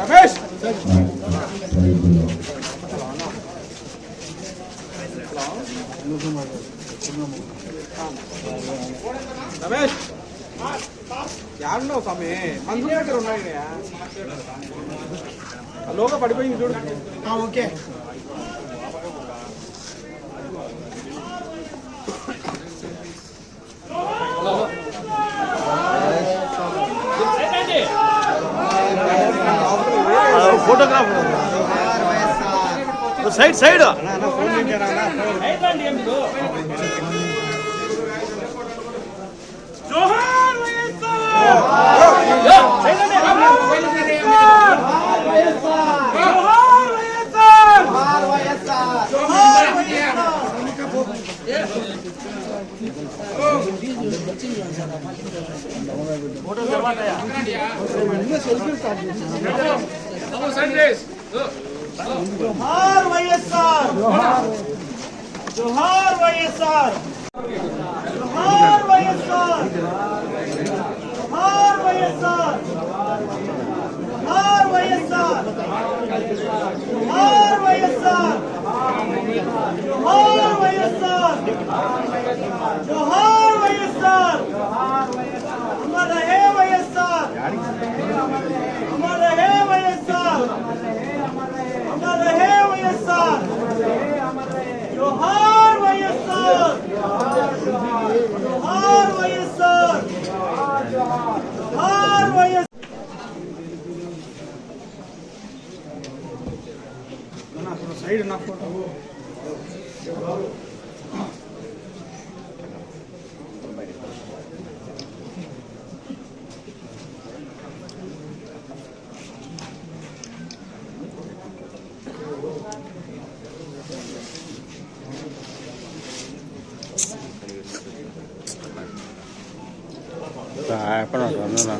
రమేష్ రమేష్ యాడున్నావు స్వామి? మందు దగ్గర ఉన్నాయి లోగా పడిపోయింది చూడు. ఓకే ఫోటోగ్రాఫర్ సైడ్ సైడ్ జోహార్ వైఎస్ఆర్ జోహార్ వైఎస్ఆర్ జోహార్ వైఎస్ఆర్ జోహార్ వైఎస్ఆర్ జోహార్ వైఎస్ఆర్ జోహార్ వైఎస్ఆర్ జోహార్ వైఎస్ఆర్ జోహార్ వైఎస్ఆర్ అమర్ రహే వైఎస్ఆర్ అమర్ రహే వైఎస్ఆర్ అమర్ రహే వైఎస్ఆర్ జోహార్ వైఎస్ఆర్ జోహార్ వైఎస్ఆర్ జోహార్ వైఎస్ఆర్ సైడ్ నా ఫోటో జోహార్ వైఎస్ఆర్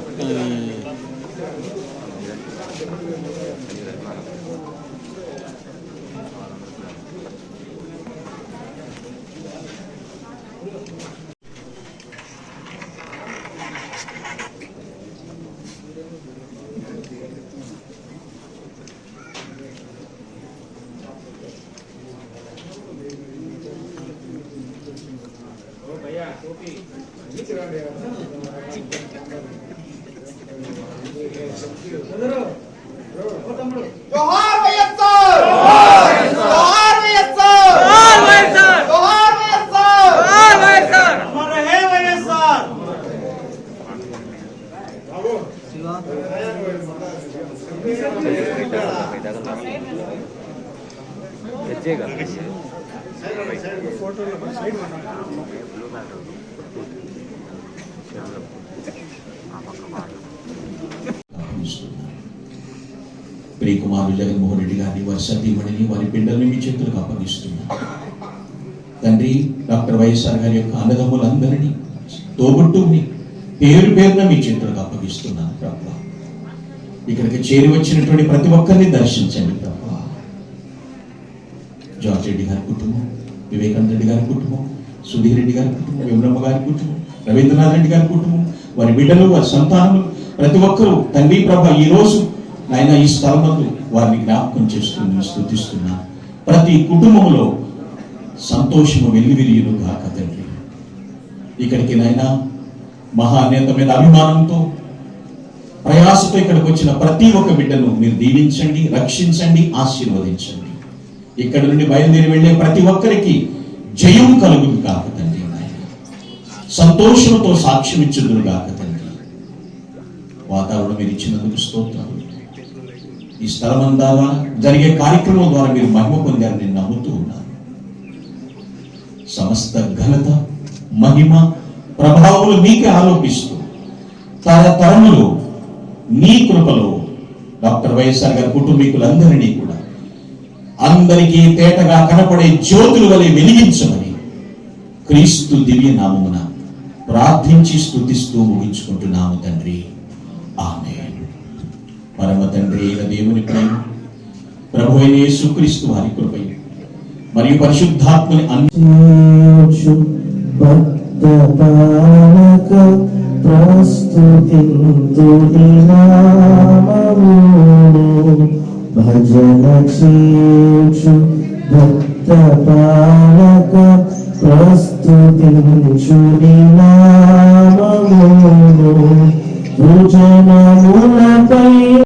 జోహార్ వైఎస్ఆర్ జోహార్ వైఎస్ఆర్ జోహార్ వైఎస్ఆర్ జోహార్ వైఎస్ఆర్ అమర్ రహే వైఎస్ఆర్ బాబు శివ తెచ్చేగా ఫోటోలో సైడ్ ప్రియకుమారుడు జగన్మోహన్ రెడ్డి గారిని వారి సతీమణిని వారి బిడ్డల్ని మీ చేతులకు అప్పగిస్తున్నారు. తండ్రి డాక్టర్ వైఎస్ఆర్ గారి యొక్క అన్నదమ్ములందరినీ తోబుట్టుని పేరు పేరున మీ చేతులకు అప్పగిస్తున్నాను ప్రభు. ఇక్కడికి చేరి వచ్చినటువంటి ప్రతి ఒక్కరిని దర్శించండి ప్రభు. జార్జ్ రెడ్డి గారి కుటుంబం, వివేకానంద రెడ్డి గారి కుటుంబం, సుధీర్ రెడ్డి గారి కుటుంబం, విమలమ్మ గారి కుటుంబం, రవీంద్రనాథ్ రెడ్డి గారి కుటుంబం, వారి బిడ్డలు, వారి సంతానములు, ప్రతి ఒక్కరూ తండ్రి ప్రభ ఈ రోజు ఆయన ఈ స్థలమందు వారిని జ్ఞాపకం చేస్తూ స్తుతిస్తున్నా. ప్రతి కుటుంబంలో సంతోషము వెల్లివిరియును గాక తండ్రి. ఇక్కడికి నాయన మహానేతమైన అభిమానంతో ప్రయాసతో ఇక్కడికి వచ్చిన ప్రతి ఒక్క బిడ్డను మీరు దీవించండి, రక్షించండి, ఆశీర్వదించండి. ఇక్కడ నుండి బయలుదేరి వెళ్ళే ప్రతి ఒక్కరికి జయం కలుగును కాక తండ్రి. సంతోషంతో సాక్ష్యం ఇచ్చుదురు గాక తండ్రి. వాతావరణం మీరు ఇచ్చినందుకు స్తోత్రాలు. ఈ స్థలమంతా జరిగే కార్యక్రమం ద్వారా మీరు మహిమ పొందారని నేను నమ్ముతూ ఉన్నాను. సమస్త ఘనత, మహిమ, ప్రభావములు మీకే ఆరోపిస్తూ తరతరములు నీ కృపలో డాక్టర్ వైఎస్ఆర్ గారి కుటుంబీకులందరినీ కూడా అందరికీ తేటగా కనపడే జ్యోతులు వలె వెలిగించమని క్రీస్తు దివ్య నామమున ప్రార్థించి స్తుతిస్తూ ముగించుకుంటున్నాము తండ్రి. ఆమేన్. పరమ తండ్రి అయిన దేవుని ప్రేమ, ప్రభు అయిన యేసుక్రీస్తు వారి కృప మరియు పరిశుద్ధాత్మని ప్రస్తుతింతుని నామమును భజన చేచు భక్త పాలక ప్రస్తుతించుని నామమును భుజనములపై